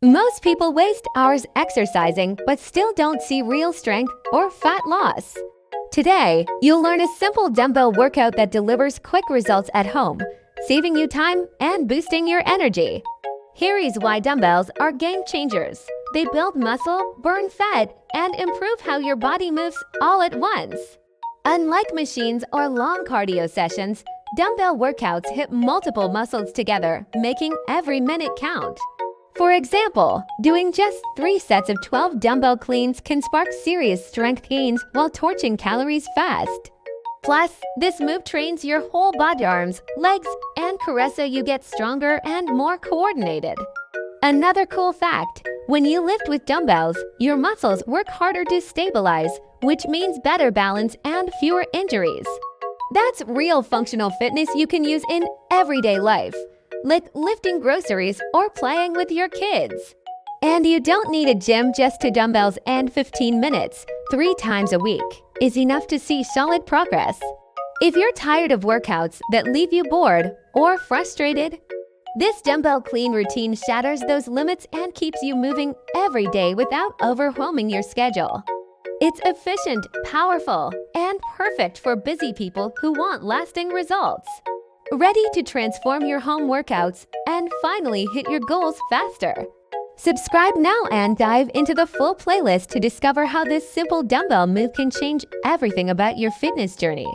Most people waste hours exercising but still don't see real strength or fat loss. Today, you'll learn a simple dumbbell workout that delivers quick results at home, saving you time and boosting your energy. Here is why dumbbells are game changers. They build muscle, burn fat, and improve how your body moves all at once. Unlike machines or long cardio sessions, dumbbell workouts hit multiple muscles together, making every minute count. For example, doing just 3 sets of 12 dumbbell cleans can spark serious strength gains while torching calories fast. Plus, this move trains your whole body, arms, legs, and core so you get stronger and more coordinated. Another cool fact, when you lift with dumbbells, your muscles work harder to stabilize, which means better balance and fewer injuries. That's real functional fitness you can use in everyday life, like lifting groceries or playing with your kids. And you don't need a gym, just 2 dumbbells and 15 minutes, 3 times a week, is enough to see solid progress. If you're tired of workouts that leave you bored or frustrated, this dumbbell clean routine shatters those limits and keeps you moving every day without overwhelming your schedule. It's efficient, powerful, and perfect for busy people who want lasting results. Ready to transform your home workouts and finally hit your goals faster? Subscribe now and dive into the full playlist to discover how this simple dumbbell move can change everything about your fitness journey.